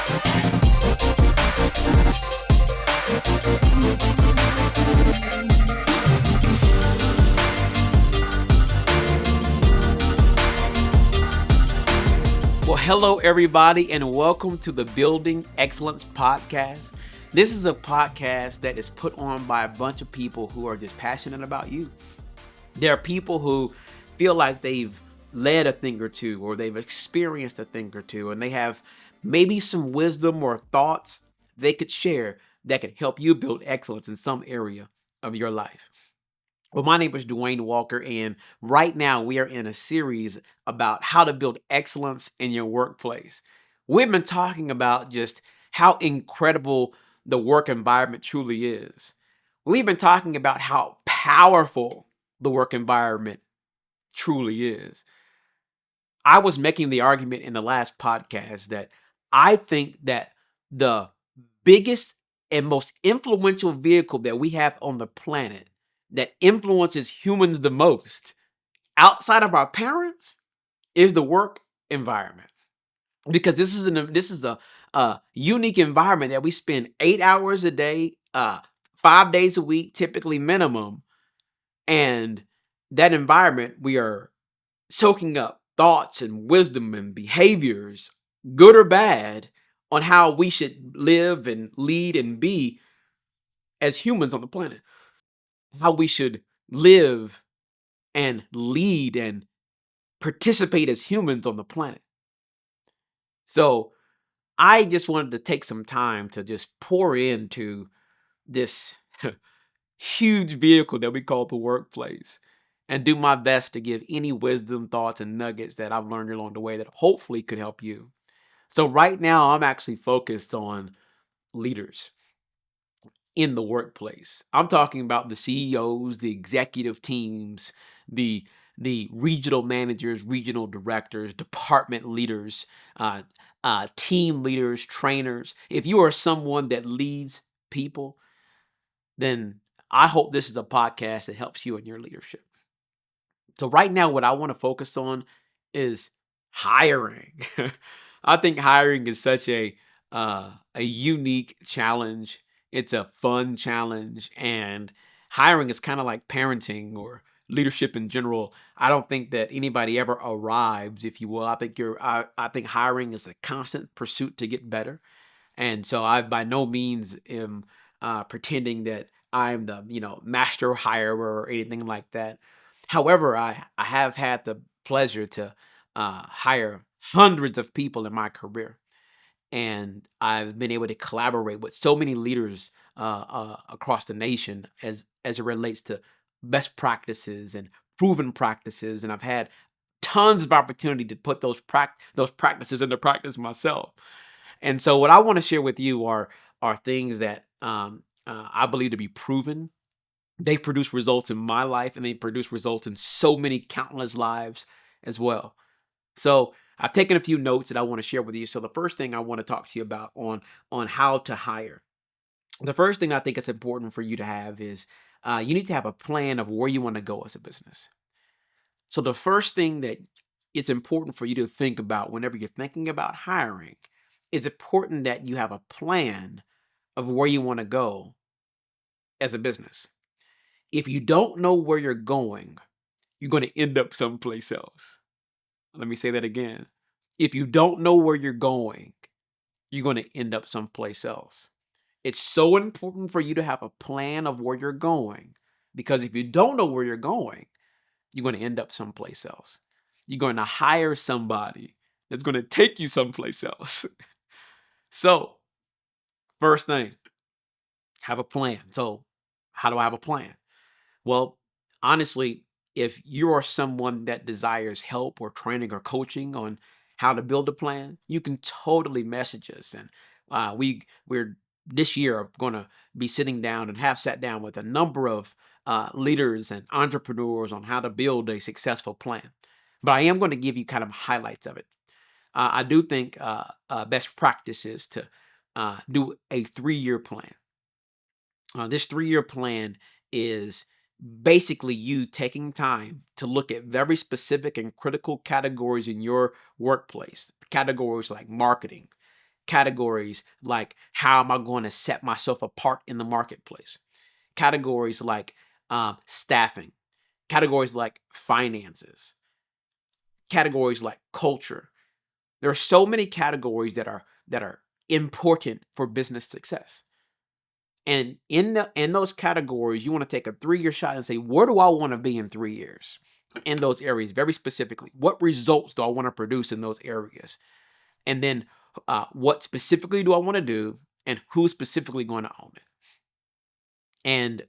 Well, hello, everybody, and welcome to the Building Excellence Podcast. This is a podcast that is put on by a bunch of people who are just passionate about you. There are people who feel like they've led a thing or two, or they've experienced a thing or two, and they have maybe some wisdom or thoughts they could share that could help you build excellence in some area of your life. Well, my name is Dwayne Walker, and right now we are in a series about how to build excellence in your workplace. We've been talking about just how incredible the work environment truly is. We've been talking about how powerful the work environment truly is. I was making the argument in the last podcast that I think that the biggest and most influential vehicle that we have on the planet that influences humans the most outside of our parents is the work environment. Because this is a unique environment that we spend 8 hours a day, 5 days a week, typically minimum, and that environment we are soaking up thoughts and wisdom and behaviors, good or bad, on how we should live and lead and be as humans on the planet. How we should live and lead and participate as humans on the planet. So I just wanted to take some time to just pour into this huge vehicle that we call the workplace and do my best to give any wisdom, thoughts, and nuggets that I've learned along the way that hopefully could help you. So right now I'm actually focused on leaders in the workplace. I'm talking about the CEOs, the executive teams, the regional managers, regional directors, department leaders, team leaders, trainers. If you are someone that leads people, then I hope this is a podcast that helps you in your leadership. So right now, what I want to focus on is hiring. I think hiring is such a unique challenge. It's a fun challenge, and hiring is kind of like parenting or leadership in general. I don't think that anybody ever arrives, if you will. I think hiring is a constant pursuit to get better. And so I by no means am pretending that I'm the master hirer or anything like that. However, I have had the pleasure to hire hundreds of people in my career, and I've been able to collaborate with so many leaders across the nation as it relates to best practices and proven practices, and I've had tons of opportunity to put those practices into practice myself. And so, what I want to share with you are things that I believe to be proven. They produce results in my life, and they produce results in so many countless lives as well. So, I've taken a few notes that I want to share with you. So, the first thing I want to talk to you about on how to hire. The first thing I think it's important for you to have is you need to have a plan of where you want to go as a business. So, the first thing that it's important for you to think about whenever you're thinking about hiring, it's important that you have a plan of where you want to go as a business. If you don't know where you're going to end up someplace else. Let me say that again. If you don't know where you're going to end up someplace else. It's so important for you to have a plan of where you're going, because if you don't know where you're going to end up someplace else. You're going to hire somebody that's going to take you someplace else. So, first thing, have a plan. So, how do I have a plan? Well, honestly, if you are someone that desires help or training or coaching on how to build a plan, you can totally message us. And we're this year going to be sitting down and have sat down with a number of leaders and entrepreneurs on how to build a successful plan. But I am going to give you kind of highlights of it. I do think best practice is to do a 3-year plan. This 3-year plan is basically you taking time to look at very specific and critical categories in your workplace, categories like marketing, Categories like, how am I going to set myself apart in the marketplace? Categories like staffing, categories like finances, categories like culture. There are so many categories that are important for business success. And in those categories, you want to take a 3-year shot and say, where do I want to be in 3 years? In those areas, very specifically, what results do I want to produce in those areas? And then what specifically do I want to do, and who's specifically going to own it? And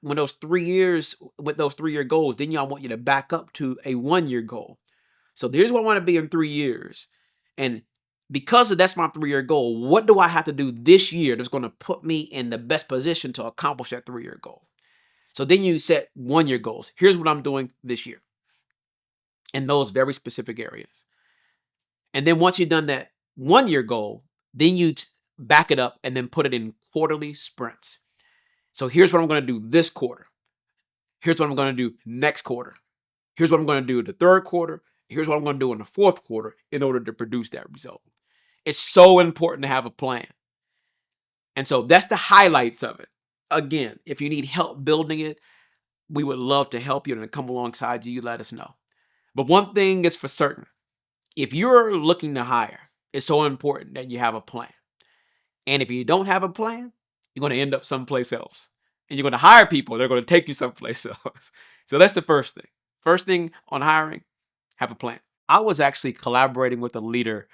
when those 3 years, with those 3-year goals, then I want you to back up to a 1-year goal. So here's what I want to be in 3 years. And because that's my 3-year goal, what do I have to do this year that's going to put me in the best position to accomplish that 3-year goal? So then you set 1-year goals. Here's what I'm doing this year in those very specific areas. And then once you've done that 1-year goal, then you back it up and then put it in quarterly sprints. So here's what I'm going to do this quarter. Here's what I'm going to do next quarter. Here's what I'm going to do in the third quarter. Here's what I'm going to do in the fourth quarter in order to produce that result. It's so important to have a plan. And so that's the highlights of it. Again, if you need help building it, we would love to help you and come alongside you. Let us know. But one thing is for certain. If you're looking to hire, it's so important that you have a plan. And if you don't have a plan, you're going to end up someplace else. And you're going to hire people. They're going to take you someplace else. So that's the first thing. First thing on hiring, have a plan. I was actually collaborating with a leader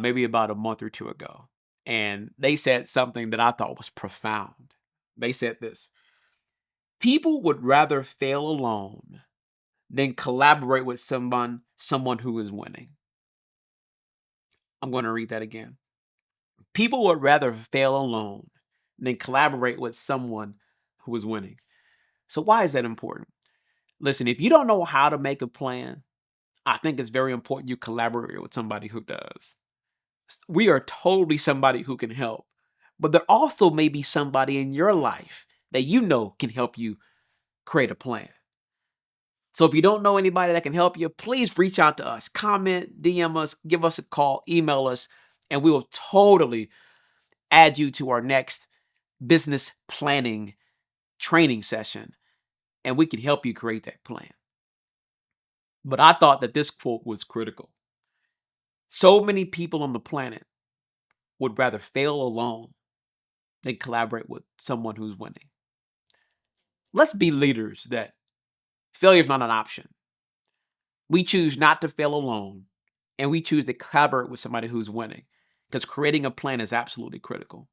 maybe about a month or two ago. And they said something that I thought was profound. They said this: people would rather fail alone than collaborate with someone who is winning. I'm going to read that again. People would rather fail alone than collaborate with someone who is winning. So why is that important? Listen, if you don't know how to make a plan, I think it's very important you collaborate with somebody who does. We are totally somebody who can help, but there also may be somebody in your life that you know can help you create a plan. So if you don't know anybody that can help you, please reach out to us. Comment, DM us, give us a call, email us, and we will totally add you to our next business planning training session, and we can help you create that plan. But I thought that this quote was critical. So many people on the planet would rather fail alone than collaborate with someone who's winning. Let's be leaders that failure is not an option. We choose not to fail alone, and we choose to collaborate with somebody who's winning, because creating a plan is absolutely critical.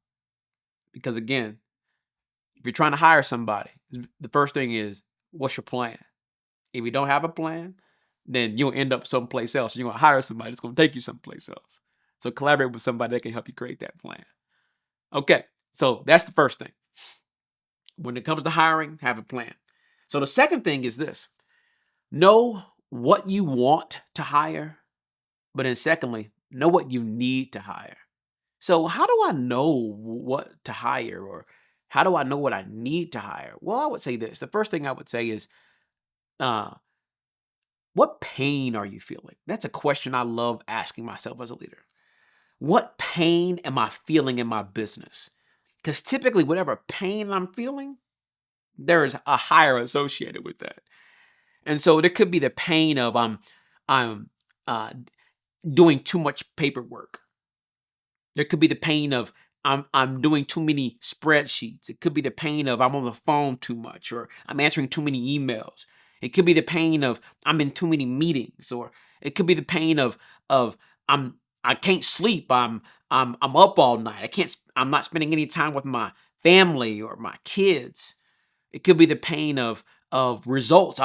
Because again, if you're trying to hire somebody, the first thing is, what's your plan? If you don't have a plan, then you'll end up someplace else. You're going to hire somebody that's going to take you someplace else. So collaborate with somebody that can help you create that plan. Okay, so that's the first thing. When it comes to hiring, have a plan. So the second thing is this: know what you want to hire, but then secondly, know what you need to hire. So how do I know what to hire, or how do I know what I need to hire? Well, I would say this. The first thing I would say is, what pain are you feeling? That's a question I love asking myself as a leader. What pain am I feeling in my business? Because typically, whatever pain I'm feeling, there is a hire associated with that. And so there could be the pain of I'm uh, doing too much paperwork. There could be the pain of I'm doing too many spreadsheets. It could be the pain of I'm on the phone too much, or I'm answering too many emails. It could be the pain of I'm in too many meetings, or it could be the pain of I can't sleep. I'm up all night. I'm not spending any time with my family or my kids. It could be the pain of results.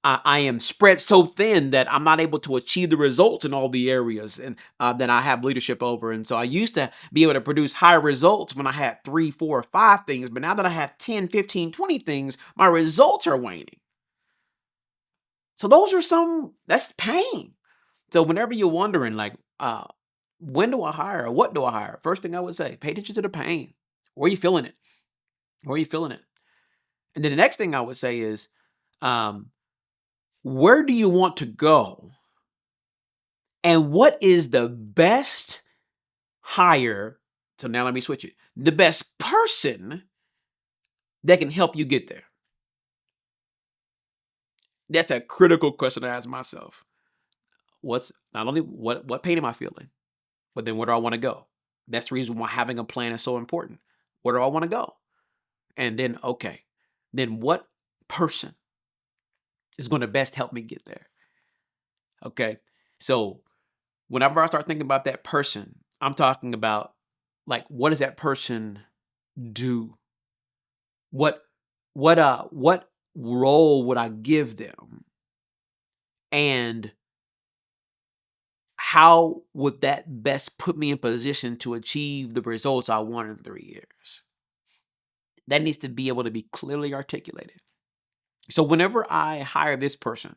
I am spread so thin that I'm not able to achieve the results in all the areas and that I have leadership over. And so I used to be able to produce higher results when I had 3, 4, or 5 things. But now that I have 10, 15, 20 things, my results are waning. So that's pain. So whenever you're wondering, like, when do I hire or what do I hire? First thing I would say, pay attention to the pain. Where are you feeling it? Where are you feeling it? And then the next thing I would say is, where do you want to go? And what is the best hire, so now let me switch it, the best person that can help you get there? That's a critical question to ask myself. What's not only what pain am I feeling, but then where do I want to go? That's the reason why having a plan is so important. Where do I want to go? And then, okay, then what person is going to best help me get there? Okay. So whenever I start thinking about that person, I'm talking about, like, what does that person do? What what role would I give them? And how would that best put me in position to achieve the results I want in 3 years? That needs to be able to be clearly articulated. So whenever I hire this person,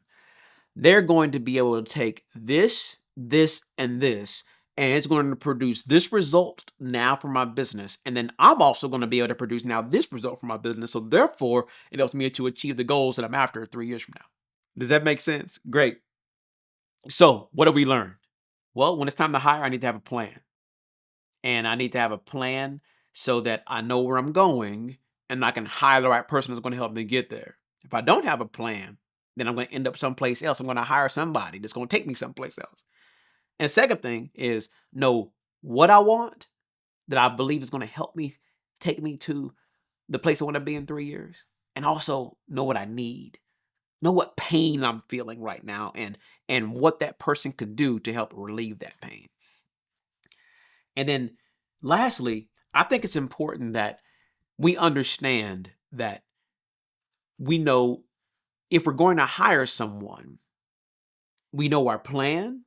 they're going to be able to take this, and this, and it's going to produce this result now for my business. And then I'm also going to be able to produce now this result for my business. So therefore, it helps me to achieve the goals that I'm after 3 years from now. Does that make sense? Great. So what have we learned? Well, when it's time to hire, I need to have a plan. And I need to have a plan so that I know where I'm going and I can hire the right person that's going to help me get there. If I don't have a plan, then I'm going to end up someplace else. I'm going to hire somebody that's going to take me someplace else. And second thing is know what I want that I believe is going to help me take me to the place I want to be in 3 years. And also know what I need. Know what pain I'm feeling right now and what that person could do to help relieve that pain. And then lastly, I think it's important that we understand that we know if we're going to hire someone, we know our plan,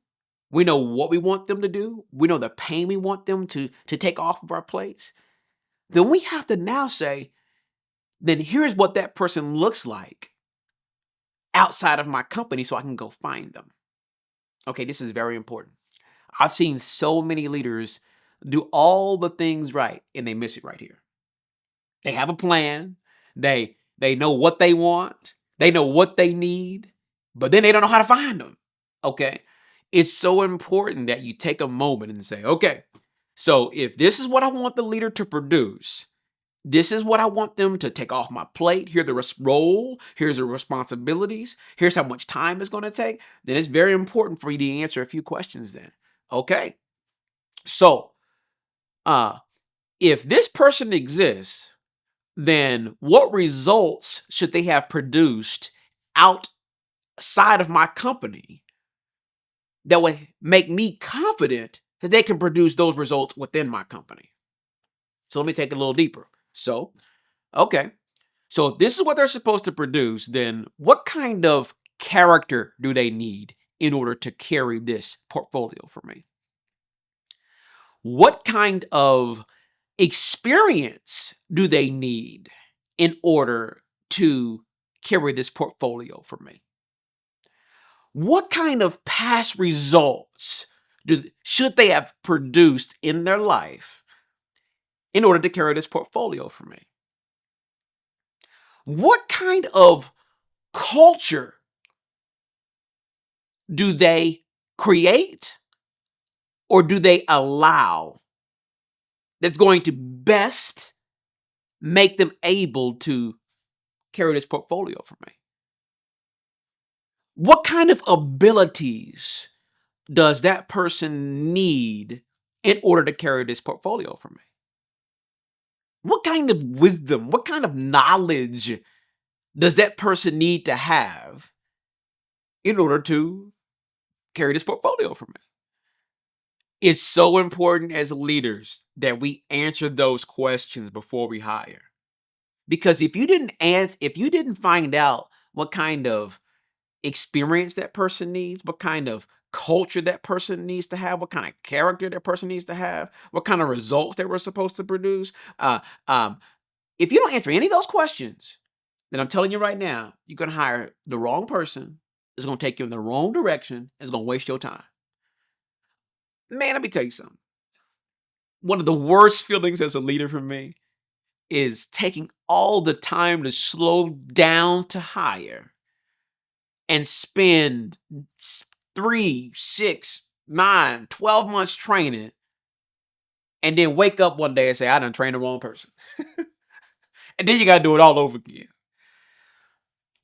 we know what we want them to do, we know the pain we want them to take off of our plates. Then we have to now say, then here's what that person looks like outside of my company so I can go find them. Okay, this is very important. I've seen so many leaders do all the things right and they miss it right here. They have a plan. They know what they want. They know what they need, but then they don't know how to find them. Okay? It's so important that you take a moment and say, okay, so if this is what I want the leader to produce, this is what I want them to take off my plate. Here's the role. Here's the responsibilities. Here's how much time it's going to take. Then it's very important for you to answer a few questions then. Okay? So, if this person exists, then what results should they have produced outside of my company that would make me confident that they can produce those results within my company? So let me take it a little deeper. So, okay. So if this is what they're supposed to produce, then what kind of character do they need in order to carry this portfolio for me? What kind of experience do they need in order to carry this portfolio for me? What kind of past results should they have produced in their life in order to carry this portfolio for me? What kind of culture do they create or do they allow that's going to best make them able to carry this portfolio for me? What kind of abilities does that person need in order to carry this portfolio for me? What kind of wisdom, what kind of knowledge does that person need to have in order to carry this portfolio for me? It's so important as leaders that we answer those questions before we hire. Because if you didn't find out what kind of experience that person needs, what kind of culture that person needs to have, what kind of character that person needs to have, what kind of results they were supposed to produce. Uh, um, if you don't answer any of those questions, then I'm telling you right now, you're going to hire the wrong person. It's going to take you in the wrong direction. It's going to waste your time. Man, let me tell you something. One of the worst feelings as a leader for me is taking all the time to slow down to hire and spend 3, 6, 9, 12 months training and then wake up one day and say, I done trained the wrong person. And then you got to do it all over again.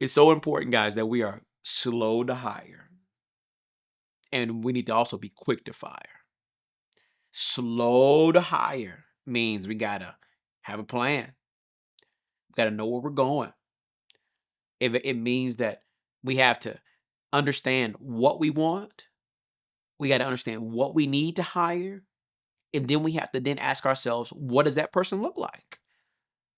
It's so important, guys, that we are slow to hire. And we need to also be quick to fire. Slow to hire means we got to have a plan. We got to know where we're going. It means that we have to understand what we want. We got to understand what we need to hire. And then we have to then ask ourselves, what does that person look like?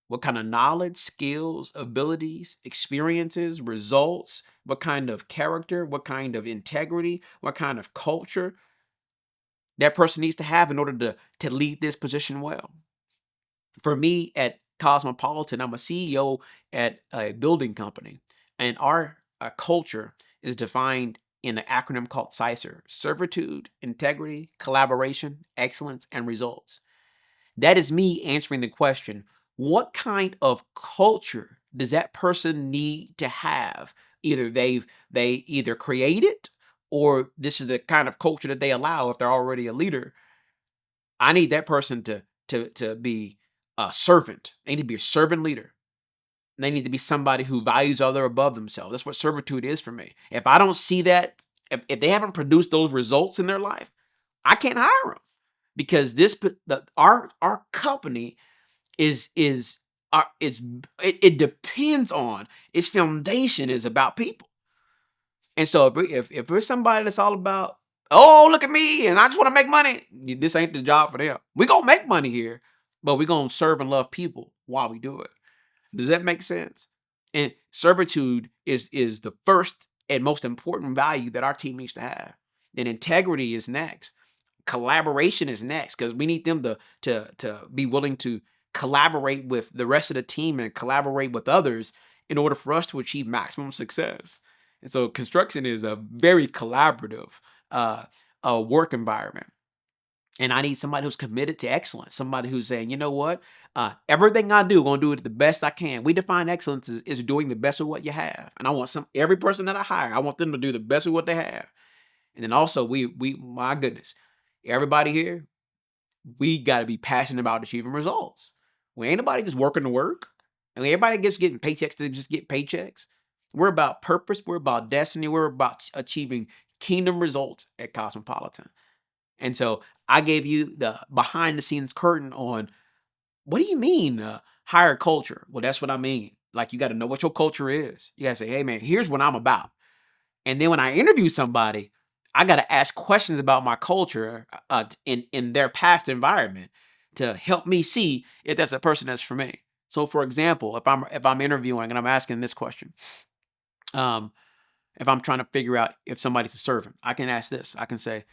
What kind of knowledge, skills, abilities, experiences, results, what kind of character, what kind of integrity, what kind of culture that person needs to have in order to lead this position well. For me at Cosmopolitan, I'm a CEO at a building company, and our culture is defined in an acronym called CISER: Servitude, Integrity, Collaboration, Excellence, and Results. That is me answering the question, what kind of culture does that person need to have? Either they either create it, or this is the kind of culture that they allow if they're already a leader. I need that person to be a servant. They need to be a servant leader. They need to be somebody who values other above themselves. That's what servitude is for me. If I don't see that, if they haven't produced those results in their life, I can't hire them, because our company it depends on, its foundation is about people. And so if we're somebody that's all about, oh, look at me and I just want to make money, this ain't the job for them. We're gonna make money here, but we're gonna serve and love people while we do it. Does that make sense? And servitude is the first and most important value that our team needs to have. Then integrity is next. Collaboration is next, because we need them to be willing to collaborate with the rest of the team and collaborate with others in order for us to achieve maximum success. And so construction is a very collaborative work environment. And I need somebody who's committed to excellence, somebody who's saying, you know what, everything I do, I'm gonna do it the best I can. We define excellence as doing the best of what you have. And I want every person that I hire, I want them to do the best of what they have. And then also we my goodness, everybody here, we got to be passionate about achieving results. We ain't nobody just working to work. I mean, everybody gets getting paychecks to just get paychecks. We're about purpose. We're about destiny. We're about achieving kingdom results at Cosmopolitan. And so I gave you the behind the scenes curtain on, what do you mean higher culture? Well, that's what I mean. Like, you got to know what your culture is. You got to say, hey man, here's what I'm about. And then when I interview somebody, I got to ask questions about my culture in their past environment to help me see if that's a person that's for me. So, for example, if I'm interviewing and I'm asking this question, if I'm trying to figure out if somebody's a servant, I can ask this. I can say,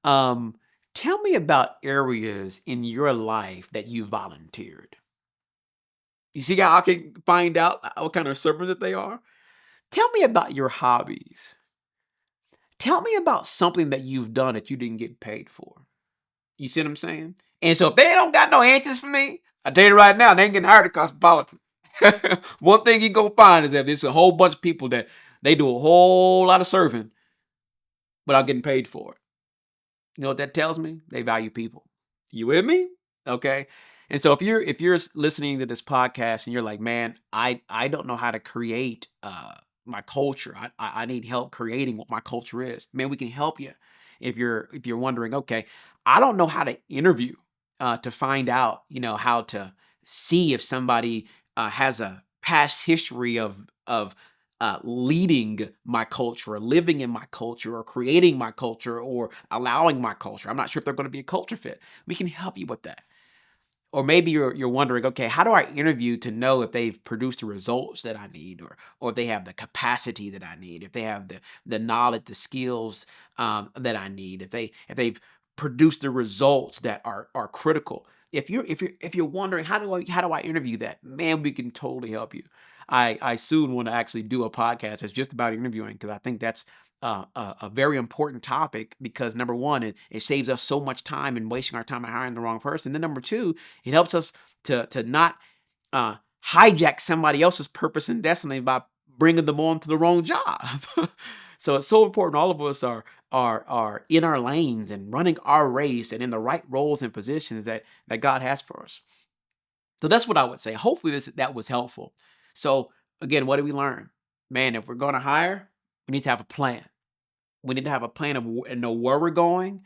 tell me about areas in your life that you volunteered. You see how I can find out what kind of servant that they are? Tell me about your hobbies. Tell me about something that you've done that you didn't get paid for. You see what I'm saying? And so if they don't got no answers for me, I tell you right now, they ain't getting hired at Cosmopolitan. One thing you gonna find is that there's a whole bunch of people that they do a whole lot of serving without getting paid for it. You know what that tells me? They value people. You with me? Okay. And so if you're listening to this podcast and you're like, man, I don't know how to create my culture. I need help creating what my culture is. Man, we can help you. If you're wondering, okay, I don't know how to interview to find out, how to see if somebody has a past history of leading my culture, or living in my culture, or creating my culture, or allowing my culture. I'm not sure if they're going to be a culture fit. We can help you with that. Or maybe you're wondering, okay, how do I interview to know if they've produced the results that I need, or if they have the capacity that I need, if they have the knowledge, the skills that I need, if they've produced the results that are critical. If you're wondering, how do I interview that? Man, we can totally help you. I soon want to actually do a podcast that's just about interviewing, because I think that's a very important topic, because number one, it saves us so much time and wasting our time and hiring the wrong person. Then number two, it helps us to not hijack somebody else's purpose and destiny by bringing them on to the wrong job. So it's so important all of us are in our lanes and running our race and in the right roles and positions that God has for us. So that's what I would say. Hopefully that was helpful. So again, what did we learn? Man, if we're going to hire, we need to have a plan. We need to have a plan and know where we're going,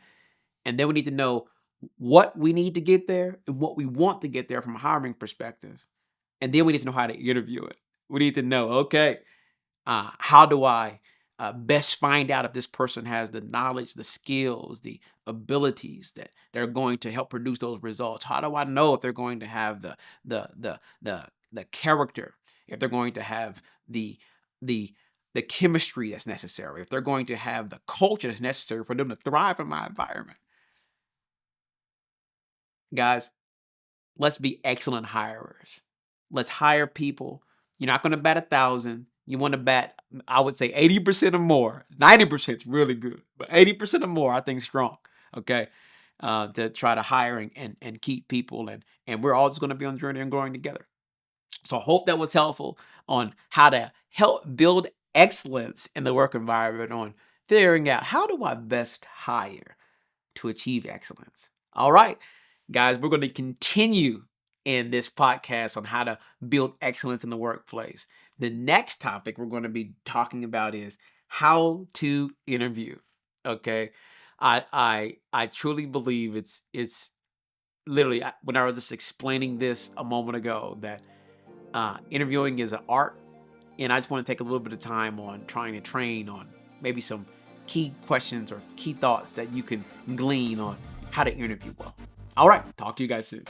and then we need to know what we need to get there and what we want to get there from a hiring perspective. And then we need to know how to interview it. We need to know, okay, how do I best find out if this person has the knowledge, the skills, the abilities that they're going to help produce those results? How do I know if they're going to have the the the character, if they're going to have the the the chemistry that's necessary, if they're going to have the culture that's necessary for them to thrive in my environment? Guys, let's be excellent hirers. Let's hire people. You're not going to bat 1,000. You want to bat, I would say 80% or more. 90% is really good, but 80% or more, I think, strong. Okay. To try to hire and keep people. And we're all just going to be on the journey and growing together. So I hope that was helpful on how to help build excellence in the work environment, on figuring out how do I best hire to achieve excellence. All right, guys, we're going to continue in this podcast on how to build excellence in the workplace. The next topic we're going to be talking about is how to interview. Okay, I truly believe it's literally, when I was just explaining this a moment ago, that interviewing is an art, and I just want to take a little bit of time on trying to train on maybe some key questions or key thoughts that you can glean on how to interview well. All right, talk to you guys soon.